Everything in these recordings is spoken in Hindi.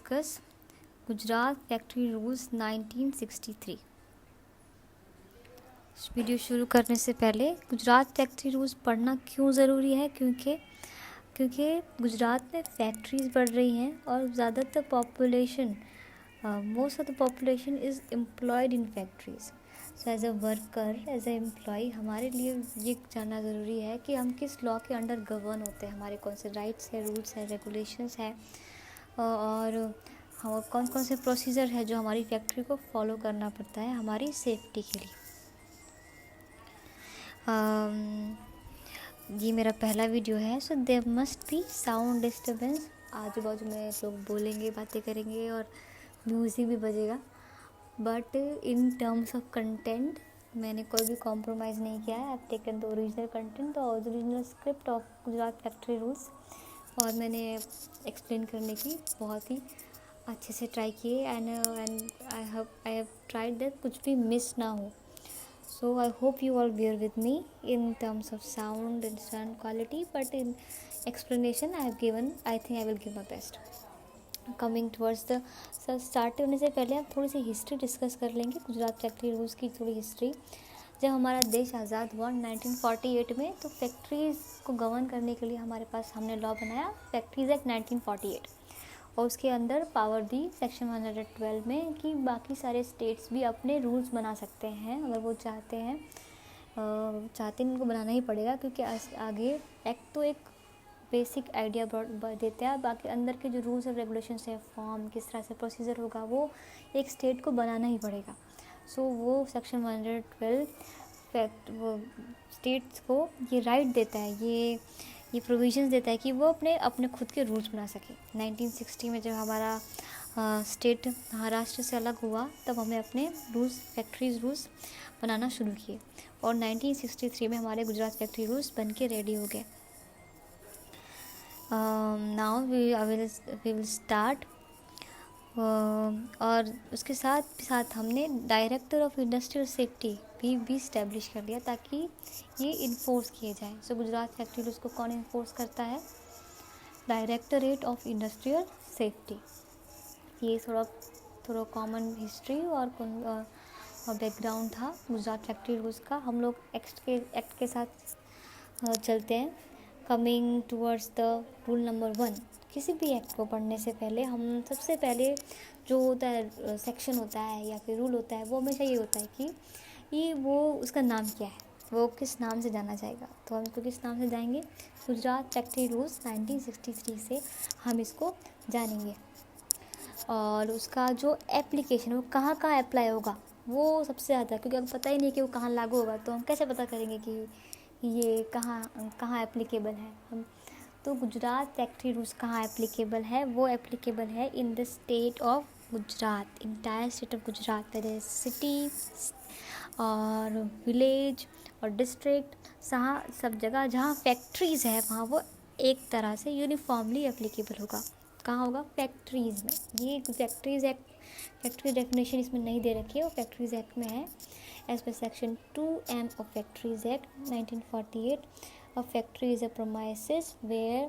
Discuss Gujarat factory rules 1963। Video शुरू करने से पहले गुजरात फैक्ट्री रूल्स पढ़ना क्यों ज़रूरी है, क्योंकि गुजरात में फैक्ट्रीज़ बढ़ रही हैं और ज़्यादातर population most of the population is employed in factories. So as a worker, as a employee हमारे लिए ये जानना ज़रूरी है कि हम किस लॉ के अंडर गवर्न होते हैं, हमारे कौन से राइट्स है, रूल्स है, रेगुलेशंस है और हम कौन कौन से प्रोसीजर है जो हमारी फैक्ट्री को फॉलो करना पड़ता है हमारी सेफ्टी के लिए। ये मेरा पहला वीडियो है, so there must be sound disturbance. आजू बाजू में लोग बोलेंगे, बातें करेंगे और म्यूज़िक भी बजेगा, but in terms of content मैंने कोई भी कॉम्प्रोमाइज़ नहीं किया है। I have taken the original content, the original script of Gujarat factory rules, और मैंने एक्सप्लेन करने की बहुत ही अच्छे से ट्राई किए and I have tried that कुछ भी मिस ना हो। So I hope you all bear with me in terms of sound and sound quality, but in explanation I think I will give my best. Coming towards the start होने से पहले हम थोड़ी सी हिस्ट्री डिस्कस कर लेंगे, गुजरात फैक्ट्री रूल्स की थोड़ी हिस्ट्री। जब हमारा देश आज़ाद हुआ 1948 में, तो फैक्ट्रीज़ को गवर्न करने के लिए हमारे पास हमने लॉ बनाया फैक्ट्रीज़ एक्ट 1948, और उसके अंदर पावर दी सेक्शन 112 में कि बाकी सारे स्टेट्स भी अपने रूल्स बना सकते हैं अगर वो चाहते हैं उनको बनाना ही पड़ेगा, क्योंकि आगे एक्ट तो एक बेसिक आइडिया देता है, बाकी अंदर के जो रूल्स और रेगुलेशंस है, फॉर्म किस तरह से प्रोसीजर होगा, वो एक स्टेट को बनाना ही पड़ेगा। सो वो सेक्शन 112 वो स्टेट्स को ये राइट देता है, ये प्रोविजंस देता है कि वो अपने खुद के रूल्स बना सके। 1960 में जब हमारा स्टेट महाराष्ट्र से अलग हुआ, तब हमें अपने रूल्स फैक्ट्रीज रूल्स बनाना शुरू किए, और 1963 में हमारे गुजरात फैक्ट्री रूल्स बन के रेडी हो गए। Now we will start. और उसके साथ हमने डायरेक्टर ऑफ इंडस्ट्रियल सेफ्टी भी इस्टेब्लिश कर लिया ताकि ये इन्फोर्स किए जाए। सो गुजरात फैक्ट्री रूल्स को कौन इन्फोर्स करता है? Directorate of industrial safety. ये थोड़ा कॉमन हिस्ट्री और बैकग्राउंड था गुजरात फैक्ट्री रूल्स का। हम लोग एक्ट के साथ चलते हैं। Coming towards the rule number 1। किसी भी एक्ट को पढ़ने से पहले हम सबसे पहले जो होता है सेक्शन होता है या फिर रूल होता है, वो हमेशा ये होता है कि ये वो उसका नाम क्या है, वो किस नाम से जाना जाएगा। तो हम इसको किस नाम से जाएंगे? गुजरात फैक्ट्री रूल्स 1963 से हम इसको जानेंगे। और उसका जो एप्लीकेशन वो कहाँ अप्लाई होगा वो सबसे ज़्यादा, क्योंकि अगर पता ही नहीं कि वो कहाँ लागू होगा तो हम कैसे पता करेंगे कि ये कहाँ एप्लीकेबल है। हम तो गुजरात फैक्ट्री रूल्स कहाँ एप्लीकेबल है? वो एप्लीकेबल है in the state of Gujarat, entire state of Gujarat, that city और विलेज और डिस्ट्रिक्ट, सब जगह जहाँ फैक्ट्रीज़ है वहाँ वो एक तरह से यूनिफॉर्मली एप्लीकेबल होगा। कहाँ होगा? फैक्ट्रीज़ में। ये फैक्ट्री डेफिनेशन इसमें नहीं दे रखी है, वो फैक्ट्रीज़ एक्ट में है। एज पर section 2M of factories act 1948, a factory is a premises where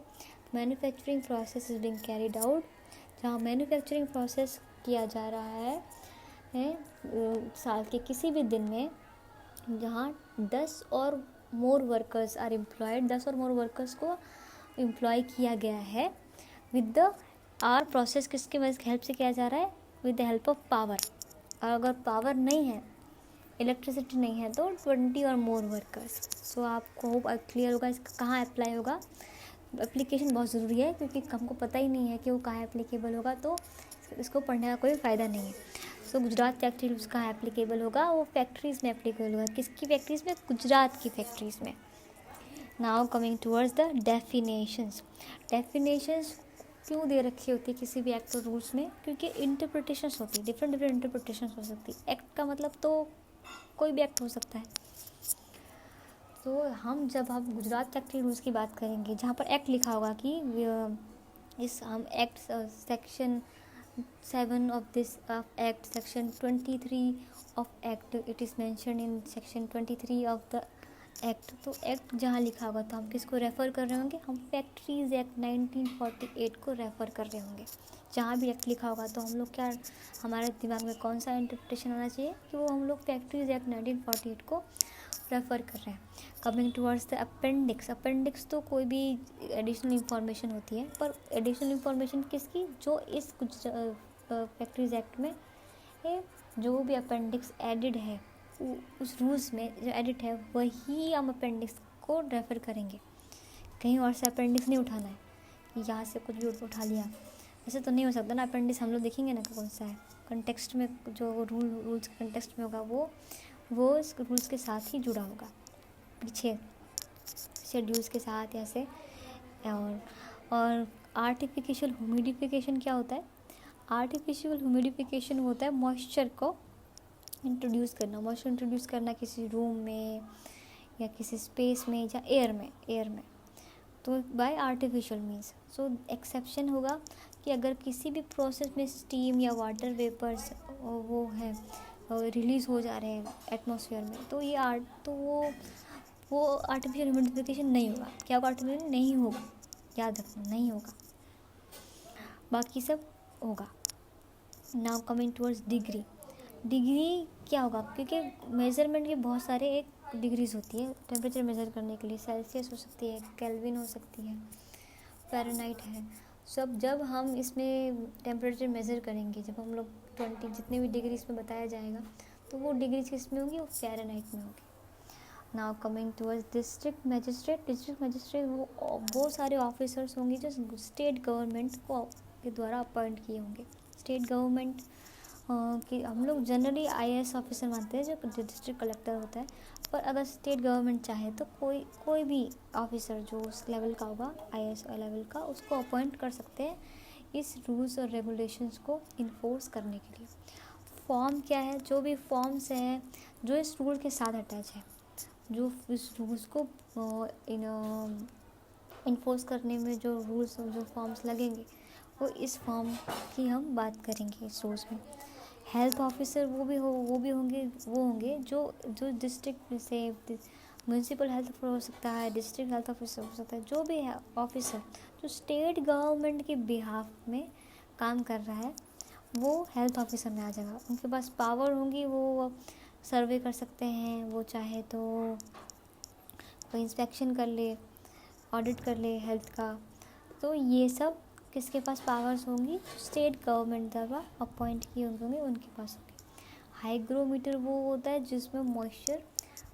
manufacturing process is being carried out, जहाँ मैन्युफैक्चरिंग प्रोसेस किया जा रहा है साल के किसी भी दिन में, जहाँ 10 और मोर वर्कर्स आर एम्प्लॉयड, 10 और मोर वर्कर्स को एम्प्लॉय किया गया है विद द आर प्रोसेस। किसके हेल्प से किया जा रहा है? With the help of power. और अगर पावर नहीं है, इलेक्ट्रिसिटी नहीं है, तो 20 और मोर वर्कर्स। सो आपको होप क्लियर होगा इसका कहाँ अप्लाई होगा। एप्लीकेशन बहुत ज़रूरी है, क्योंकि हमको पता ही नहीं है कि वो कहाँ एप्लीकेबल होगा, तो इसको पढ़ने का कोई फ़ायदा नहीं है। सो गुजरात फैक्ट्री रूल्स कहाँ एप्लीकेबल होगा? वो फैक्ट्रीज़ में एप्लीकेबल होगा। किसकी फैक्ट्रीज़ में? गुजरात की फैक्ट्रीज़ में। Now coming towards the definitions क्यों दे रखी होती है किसी भी एक्ट और रूल्स में? क्योंकि इंटरप्रिटेशंस होती है, डिफरेंट इंटरप्रिटेशंस हो सकती है। एक्ट का मतलब तो कोई भी एक्ट हो सकता है। तो जब हम गुजरात फैक्ट्री रूल्स की बात करेंगे, जहाँ पर एक्ट लिखा होगा कि हम act section 7 of this act, section 23 of act, it is mentioned in section 23 of the act. तो एक्ट जहाँ लिखा होगा तो हम किसको रेफ़र कर रहे होंगे? हम फैक्ट्रीज़ एक्ट 1948 को रेफ़र कर रहे होंगे। जहाँ भी एक्ट लिखा होगा तो हम लोग क्या, हमारे दिमाग में कौन सा इंटरप्रिटेशन आना चाहिए कि वो हम लोग फैक्ट्रीज एक्ट 1948 को रेफ़र कर रहे हैं। Coming towards the appendix, appendix तो कोई भी एडिशनल इंफॉर्मेशन होती है, पर एडिशनल इंफॉर्मेशन किसकी, जो इस कुछ फैक्ट्रीज एक्ट में जो भी अपेंडिक्स एडिड है उस रूल्स में जो एडिट है वही हम अपेंडिक्स को रेफ़र करेंगे। कहीं और से अपेंडिक्स नहीं उठाना है, यहाँ से कुछ भी उठा लिया ऐसे तो नहीं हो सकता ना। अपेंडिक्स हम लोग देखेंगे ना कौन सा है, कंटेक्स्ट में जो रूल्स के कंटेक्स्ट में होगा वो इस रूल्स के साथ ही जुड़ा होगा, पीछे शेड्यूल्स के साथ ऐसे। और आर्टिफिशियल ह्यूमिडिफिकेशन क्या होता है? आर्टिफिशियल ह्यूमिडिफिकेशन होता है मॉइस्चर को इंट्रोड्यूस करना, मॉइस्चर इंट्रोड्यूस करना किसी रूम में या किसी स्पेस में या एयर में तो बाय आर्टिफिशियल मीन्स। सो एक्सेप्शन होगा कि अगर किसी भी प्रोसेस में स्टीम या वाटर वेपर्स वो है रिलीज़ हो जा रहे हैं एटमॉस्फेयर में, तो ये वो आर्टिफिशियल ह्यूमिडिफिकेशन नहीं होगा। क्या होगा? आर्टिफिशियल नहीं होगा, याद रखना, नहीं होगा, बाकी सब होगा। नाउ कमिंग टुवर्ड्स डिग्री क्या होगा? क्योंकि मेज़रमेंट के बहुत सारे एक डिग्रीज होती है टेम्परेचर मेज़र करने के लिए। सेल्सियस हो सकती है, केल्विन हो सकती है, फ़ारेनहाइट है। सब जब हम इसमें टेम्परेचर मेज़र करेंगे, जब हम लोग 20 जितने भी डिग्री इसमें बताया जाएगा तो वो डिग्रीज किस में होंगी? वो फ़ारेनहाइट में होगी। Now coming towards district magistrate वो सारे ऑफिसर्स होंगे जो स्टेट गवर्नमेंट को के द्वारा अपॉइंट किए होंगे। स्टेट गवर्नमेंट कि हम लोग जनरली IAS ऑफिसर मानते हैं जो डिस्ट्रिक्ट कलेक्टर होता है, पर अगर स्टेट गवर्नमेंट चाहे तो कोई भी ऑफिसर जो उस लेवल का होगा IAS लेवल का, उसको अपॉइंट कर सकते हैं इस रूल्स और रेगुलेशंस को इन्फोर्स करने के लिए। फॉर्म क्या है? जो भी फॉर्म्स हैं जो इस रूल के साथ अटैच है, जो इस रूल्स को इन्फोर्स करने में जो रूल्स और जो फॉर्म्स लगेंगे वो इस फॉर्म की हम बात करेंगे इस रूल्स में। हेल्थ ऑफिसर वो होंगे जो डिस्ट्रिक्ट से म्यूनसिपल हेल्थ ऑफिसर हो सकता है, डिस्ट्रिक्ट हेल्थ ऑफिसर हो सकता है, जो भी है ऑफिसर जो स्टेट गवर्नमेंट के बिहाफ में काम कर रहा है वो हेल्थ ऑफिसर में आ जाएगा। उनके पास पावर होंगी, वो सर्वे कर सकते हैं, वो चाहे तो कोई इंस्पेक्शन कर ले, ऑडिट कर ले हेल्थ का। तो ये सब किसके पास पावर्स होंगी? स्टेट गवर्नमेंट द्वारा अपॉइंट किए होंगे, उनके पास होंगे। हाइग्रोमीटर वो होता है जिसमें मॉइस्चर,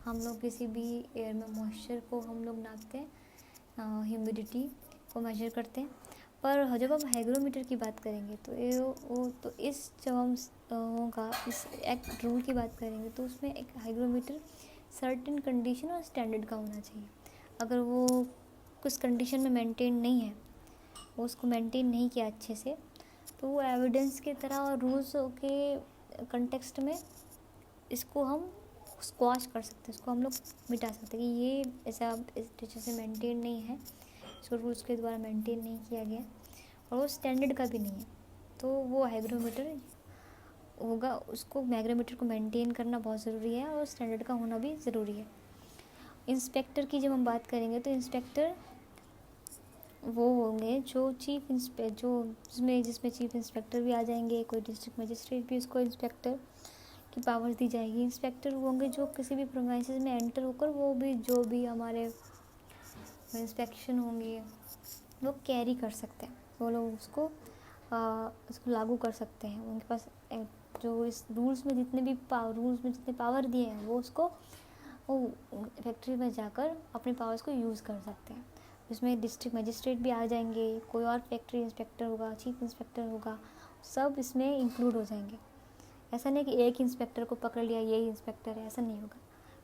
हम लोग किसी भी एयर में मॉइस्चर को हम लोग नापते हैं, ह्यूमिडिटी को मेजर करते हैं। पर जब हम हाइग्रोमीटर की बात करेंगे तो इस जब हम इस एक्ट रूल की बात करेंगे तो उसमें एक हाइग्रोमीटर सर्टेन कंडीशन और स्टैंडर्ड का होना चाहिए। अगर वो कुछ कंडीशन में मेंटेन नहीं है, वो उसको मेंटेन नहीं किया अच्छे से, तो वो एविडेंस की तरह और रूल्स के कंटेक्स्ट में इसको हम स्क्वाश कर सकते हैं, इसको हम लोग मिटा सकते हैं कि ये ऐसा इस तरीके से मेंटेन नहीं है, इसको रूल्स के द्वारा मेंटेन नहीं किया गया और वो स्टैंडर्ड का भी नहीं है, तो वो हाइग्रोमीटर होगा। उसको हाइग्रोमीटर को मेंटेन करना बहुत ज़रूरी है और स्टैंडर्ड का होना भी ज़रूरी है। इंस्पेक्टर की जब हम बात करेंगे तो इंस्पेक्टर वो होंगे जो जिसमें चीफ इंस्पेक्टर भी आ जाएंगे, कोई डिस्ट्रिक्ट मजिस्ट्रेट भी उसको इंस्पेक्टर की पावर्स दी जाएगी। इंस्पेक्टर वो होंगे जो किसी भी प्रोमाइसेस में एंटर होकर वो भी जो भी हमारे इंस्पेक्शन होंगे वो कैरी कर सकते हैं, वो लोग उसको लागू कर सकते हैं। उनके पास जो इस रूल्स में जितने पावर दिए हैं वो उसको फैक्ट्री में जाकर अपने पावर्स को यूज़ कर सकते हैं। इसमें डिस्ट्रिक्ट मजिस्ट्रेट भी आ जाएंगे, कोई और फैक्ट्री इंस्पेक्टर होगा, चीफ इंस्पेक्टर होगा, सब इसमें इंक्लूड हो जाएंगे। ऐसा नहीं कि एक इंस्पेक्टर को पकड़ लिया यही इंस्पेक्टर है, ऐसा नहीं होगा।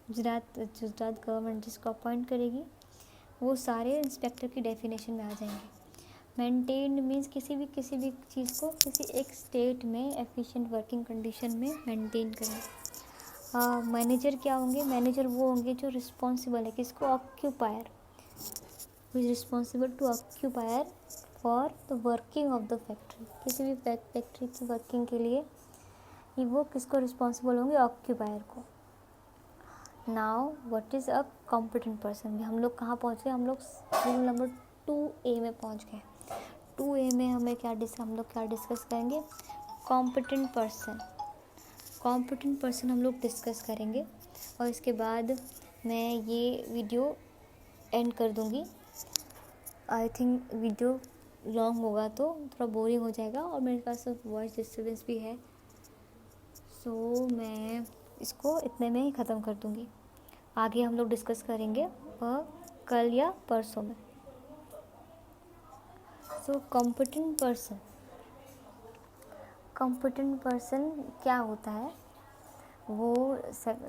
गुजरात गवर्नमेंट जिसको अपॉइंट करेगी वो सारे इंस्पेक्टर की डेफिनेशन में आ जाएंगे। मेंटेन मीन्स किसी भी चीज़ को किसी एक स्टेट में एफिशिएंट वर्किंग कंडीशन में मेंटेन करें। मैनेजर क्या होंगे? मैनेजर वो होंगे जो रिस्पॉन्सिबल है किसको? Occupier, who is responsible to occupier for the working of the factory। किसी भी फैक्ट्री की वर्किंग के लिए वो किसको रिस्पॉन्सिबल होंगे? ऑक्यूपायर को। Now what is a competent person? हम लोग कहाँ पहुँच गए? हम लोग रूल नंबर 2A में पहुँच गए। 2A में हम लोग क्या डिस्कस करेंगे, कॉम्पिटेंट पर्सन हम लोग डिस्कस करेंगे। और इसके बाद मैं ये वीडियो एंड कर दूँगी। आई थिंक वीडियो लॉन्ग होगा तो थोड़ा बोरिंग हो जाएगा और मेरे पास वॉइस डिस्टर्बेंस भी है, सो मैं इसको इतने में ही ख़त्म कर दूँगी। आगे हम लोग डिस्कस करेंगे वह कल या परसों में। सो कॉम्पिटेंट पर्सन क्या होता है, वो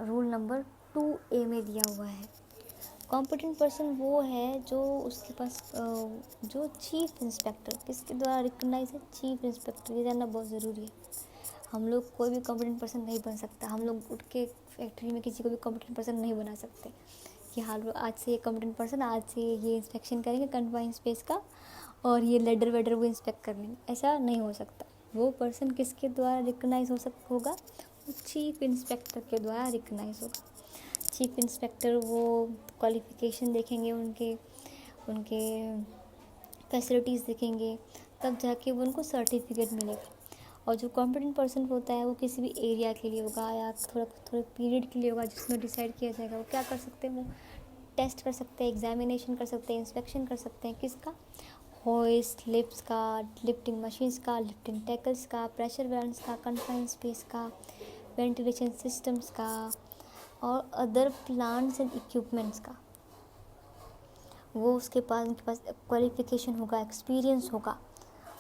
रूल नंबर 2A में दिया हुआ है। कॉम्पिटेंट पर्सन वो है जो उसके पास जो चीफ इंस्पेक्टर किसके द्वारा रिकग्नाइज है, चीफ इंस्पेक्टर। ये जानना बहुत ज़रूरी है। हम लोग कोई भी कॉम्पिटेंट पर्सन नहीं बन सकता। हम लोग उठ के फैक्ट्री में किसी को भी कॉम्पिटेंट पर्सन नहीं बना सकते कि हाँ आज से ये कॉम्पिटेंट पर्सन, आज से ये इंस्पेक्शन करेंगे कन्फाइंड स्पेस का और ये लेडर वेडर वो इंस्पेक्ट कर लेंगे, ऐसा नहीं हो सकता। वो पर्सन किसके द्वारा रिकग्नाइज होगा, वो चीफ इंस्पेक्टर के द्वारा रिकग्नाइज होगा। चीफ इंस्पेक्टर वो क्वालिफ़िकेशन देखेंगे, उनके फैसिलिटीज़ देखेंगे, तब जाके वो उनको सर्टिफिकेट मिलेगा। और जो कॉम्पिटेंट पर्सन होता है वो किसी भी एरिया के लिए होगा या थोड़े पीरियड के लिए होगा, जिसमें डिसाइड किया जाएगा वो क्या कर सकते हैं, वो टेस्ट कर सकते हैं, एग्जामिनेशन कर सकते हैं, इंस्पेक्शन कर सकते हैं। किसका, होइस्ट, लिफ्ट्स का, लिफ्टिंग मशीन्स का, लिफ्टिंग टैकल्स का, प्रेशर वैन्स का, कन्फाइंड स्पेस का, वेंटिलेशन सिस्टम्स का और अदर प्लांट्स एंड इक्विपमेंट्स का। वो उनके पास क्वालिफिकेशन होगा, एक्सपीरियंस होगा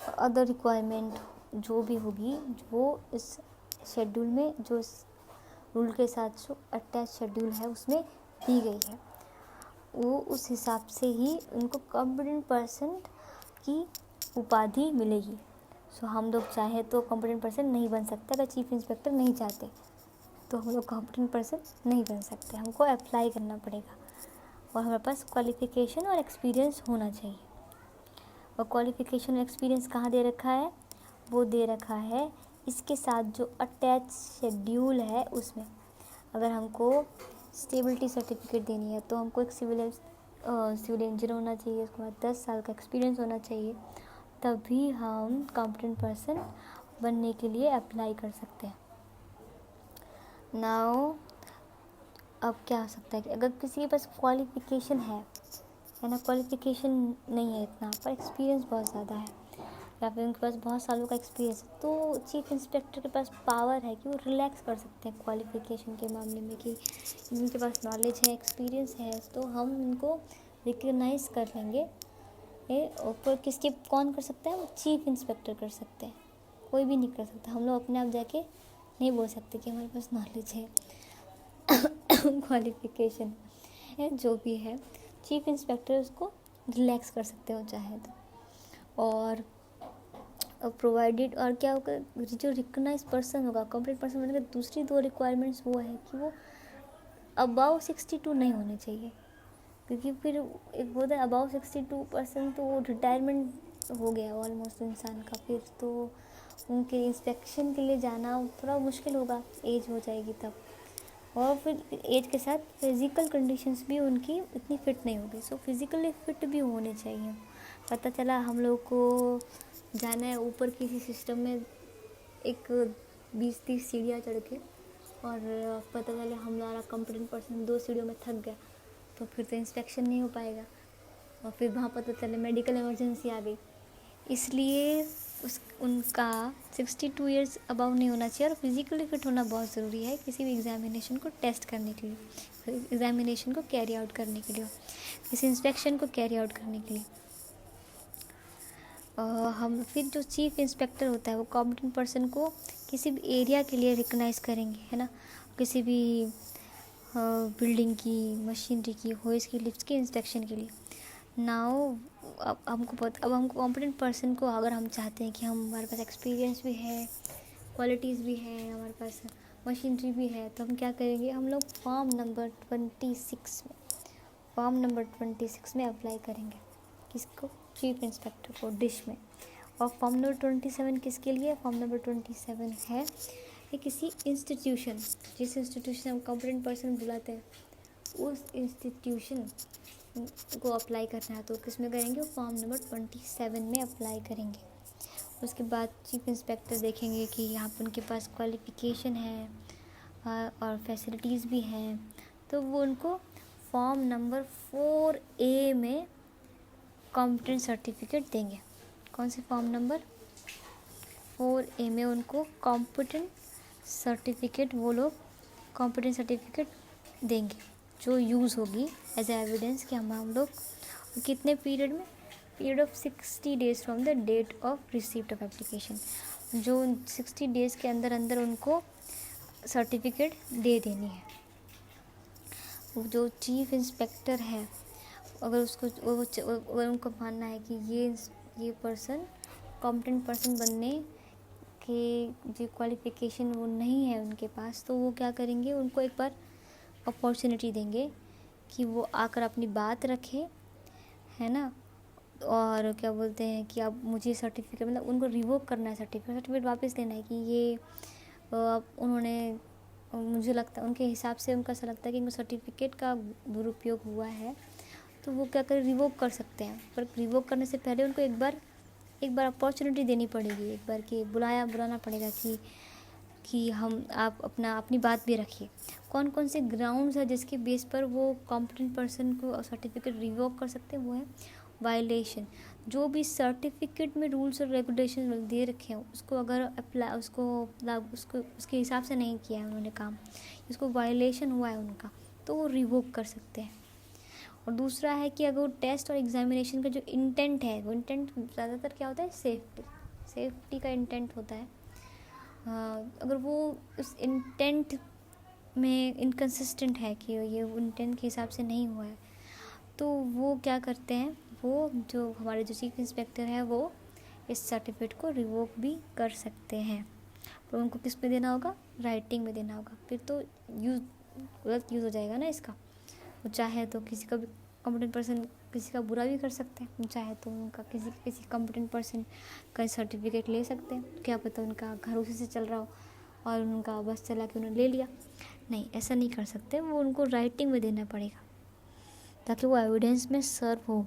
और अदर रिक्वायरमेंट जो भी होगी, वो इस शेड्यूल में, जो इस रूल के साथ जो अटैच शेड्यूल है उसमें दी गई है, वो उस हिसाब से ही उनको कॉम्पिटेंट पर्सन की उपाधि मिलेगी। सो हम लोग चाहे तो कॉम्पिटेंट पर्सन नहीं बन सकते। अगर चीफ इंस्पेक्टर नहीं चाहते तो हम लोग कॉम्पिटेंट पर्सन नहीं बन सकते, हमको अप्लाई करना पड़ेगा और हमारे पास क्वालिफ़िकेशन और एक्सपीरियंस होना चाहिए। और क्वालिफ़िकेशन और एक्सपीरियंस कहाँ दे रखा है, वो दे रखा है इसके साथ जो अटैच शेड्यूल है उसमें। अगर हमको स्टेबिलिटी सर्टिफिकेट देनी है तो हमको एक सिविल इंजीनियर होना चाहिए, उसके बाद 10 साल का एक्सपीरियंस होना चाहिए, तभी हम कॉम्पिटेंट पर्सन बनने के लिए अप्लाई कर सकते हैं। नाउ अब क्या हो सकता है कि अगर किसी के पास क्वालिफ़िकेशन है ना, क्वालिफ़िकेशन नहीं है इतना पर एक्सपीरियंस बहुत ज़्यादा है या फिर उनके पास बहुत सालों का एक्सपीरियंस है, तो चीफ इंस्पेक्टर के पास पावर है कि वो रिलैक्स कर सकते हैं क्वालिफ़िकेशन के मामले में कि उनके पास नॉलेज है, एक्सपीरियंस है, तो हम उनको रिकग्नाइज़ कर लेंगे। और कौन कर सकता है, वो चीफ इंस्पेक्टर कर सकते हैं, कोई भी नहीं कर सकता। हम लोग अपने आप जाके नहीं बोल सकते कि हमारे पास नॉलेज है क्वालिफ़िकेशन है, जो भी है चीफ इंस्पेक्टर उसको रिलैक्स कर सकते हो चाहे तो। और प्रोवाइडेड और क्या होगा, जो रिकग्नाइज पर्सन होगा, कॉम्पिटेंट पर्सन बनने की दूसरी 2 रिक्वायरमेंट्स वो है कि वो अबाउ 62 नहीं होने चाहिए, क्योंकि फिर एक होता है अबाउ 62% तो वो रिटायरमेंट हो गया ऑलमोस्ट इंसान का, फिर तो उनके इंस्पेक्शन के लिए जाना थोड़ा मुश्किल होगा, एज हो जाएगी तब। और फिर एज के साथ फिज़िकल कंडीशंस भी उनकी इतनी फिट नहीं होगी, सो फिज़िकली फिट भी होने चाहिए। पता चला हम लोग को जाना है ऊपर किसी सिस्टम में एक 20-30 सीढ़ियाँ चढ़ के, और पता चले हमारा कॉम्पिटेंट पर्सन 2 सीढ़ियों में थक गया, तो फिर तो इंस्पेक्शन नहीं हो पाएगा और फिर वहाँ पता चले मेडिकल इमरजेंसी आ गई। इसलिए उनका 62 इयर्स अबव नहीं होना चाहिए और फिज़िकली फिट होना बहुत ज़रूरी है किसी भी एग्ज़ामिनेशन को टेस्ट करने के लिए, एग्ज़ामिनेशन को कैरी आउट करने के लिए, किसी इंस्पेक्शन को कैरी आउट करने के लिए। हम फिर जो चीफ इंस्पेक्टर होता है वो कॉम्पिटेंट पर्सन को किसी भी एरिया के लिए रिकग्नाइज करेंगे, है ना, किसी भी बिल्डिंग की, मशीनरी की, होइस की, लिफ्ट की इंस्पेक्शन के लिए। नाउ अब हमको कॉम्पिटेंट पर्सन को, अगर हम चाहते हैं कि हमारे पास एक्सपीरियंस भी है, क्वालिटीज़ भी है, हमारे पास मशीनरी भी है, तो हम क्या करेंगे, हम लोग फॉर्म नंबर 26 में अप्लाई करेंगे। किसको, चीफ इंस्पेक्टर को, डिश में। और फॉर्म नंबर 27 किसके लिए, फॉर्म नंबर 27 है कि किसी इंस्टीट्यूशन, जिस इंस्टीट्यूशन हम कॉम्पिटेंट पर्सन बुलाते हैं, उस इंस्टीट्यूशन को अप्लाई करना है तो किस में करेंगे, वो फॉर्म नंबर 27 में अप्लाई करेंगे। उसके बाद चीफ इंस्पेक्टर देखेंगे कि यहाँ पर उनके पास क्वालिफ़िकेशन है और फैसिलिटीज़ भी हैं, तो वो उनको फॉर्म नंबर 4A में कॉम्पिटेंट सर्टिफिकेट देंगे। कौन से फॉर्म नंबर 4A में उनको कॉम्पिटेंट सर्टिफिकेट, वो लोग कॉम्पिटेंट सर्टिफिकेट देंगे जो यूज़ होगी एज ए एविडेंस कि हम लोग कितने पीरियड में, period of 60 days from the date of receipt of application, जो 60 डेज़ के अंदर अंदर उनको सर्टिफिकेट दे देनी है। जो चीफ इंस्पेक्टर है, अगर उसको अगर उनको मानना है कि ये पर्सन कॉम्पिटेंट पर्सन बनने के जो क्वालिफ़िकेशन वो नहीं है उनके पास, तो वो क्या करेंगे, उनको एक बार अपॉर्चुनिटी देंगे कि वो आकर अपनी बात रखें, है ना। और क्या बोलते हैं कि आप मुझे सर्टिफिकेट, मतलब उनको रिवोक करना है, सर्टिफिकेट वापस देना है कि ये उन्होंने, मुझे लगता है उनके हिसाब से उनका ऐसा लगता है कि उनको सर्टिफिकेट का दुरुपयोग हुआ है, तो वो क्या करें, रिवोक कर सकते हैं। पर रिवोक करने से पहले उनको एक बार अपॉर्चुनिटी देनी पड़ेगी, एक बार कि बुलाना पड़ेगा कि आप अपनी बात भी रखिए। कौन कौन से ग्राउंड्स है जिसके बेस पर वो कॉम्पिटेंट पर्सन को सर्टिफिकेट रिवोक कर सकते हैं, वो है वायलेशन। जो भी सर्टिफिकेट में रूल्स और रेगुलेशन दे रखे हैं उसको अगर अप्लाई उसके हिसाब से नहीं किया है उन्होंने काम, इसको वायलेशन हुआ है उनका, तो वो रिवोक कर सकते हैं। और दूसरा है कि अगर वो टेस्ट और एग्जामिनेशन का जो इंटेंट है, वो इंटेंट ज़्यादातर क्या होता है, सेफ्टी का इंटेंट होता है। अगर वो उस इंटेंट में इनकंसिस्टेंट है कि ये इंटेंट के हिसाब से नहीं हुआ है, तो वो क्या करते हैं, वो जो हमारे जो चीफ इंस्पेक्टर है वो इस सर्टिफिकेट को रिवोक भी कर सकते हैं। तो उनको किस पे देना होगा, राइटिंग में देना होगा, फिर तो गलत यूज़ हो जाएगा ना इसका। वो चाहे तो किसी का भी कॉम्पिटेंट पर्सन किसी का बुरा भी कर सकते हैं, चाहे तो उनका किसी कॉम्पिटेंट पर्सन का सर्टिफिकेट ले सकते हैं, क्या पता उनका घर उसी से चल रहा हो और उनका बस चला के उन्होंने ले लिया। नहीं, ऐसा नहीं कर सकते, वो उनको राइटिंग में देना पड़ेगा ताकि वो एविडेंस में सर्व हो,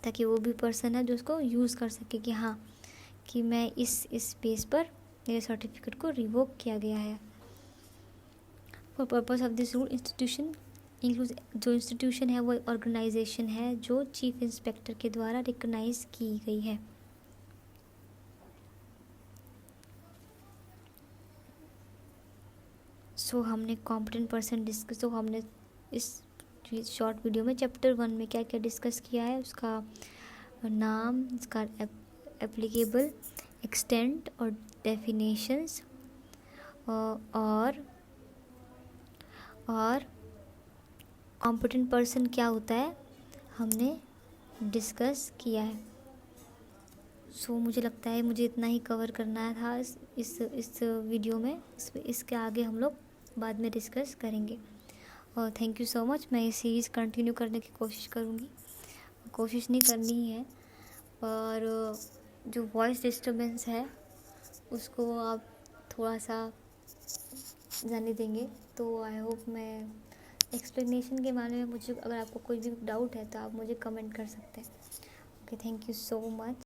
ताकि वो भी पर्सन है जो उसको यूज़ कर सके कि हाँ कि मैं इस बेस पर मेरे सर्टिफिकेट को रिवोक किया गया है। For purpose of this rule institution include, जो इंस्टीट्यूशन है वो ऑर्गेनाइजेशन है जो चीफ इंस्पेक्टर के द्वारा रिकॉग्नाइज की गई है। सो हमने कॉम्पिटेंट पर्सन डिस्कस, तो हमने इस शॉर्ट वीडियो में चैप्टर 1 में क्या क्या डिस्कस किया है, उसका नाम, इसका एप्लीकेबल, एक्सटेंट और डेफिनेशंस और कॉम्पिटेंट पर्सन क्या होता है हमने डिस्कस किया है। सो मुझे लगता है मुझे इतना ही कवर करना था इस वीडियो में। इसके आगे हम लोग बाद में डिस्कस करेंगे। और थैंक यू सो मच। मैं ये सीरीज़ कंटिन्यू करने की कोशिश करूँगी, कोशिश नहीं करनी ही है। और जो वॉइस डिस्टर्बेंस है उसको आप थोड़ा सा जाने देंगे, तो आई होप मैं एक्सप्लेनेशन के बारे में, मुझे अगर आपको कोई भी डाउट है तो आप मुझे कमेंट कर सकते हैं। Okay, thank you so much.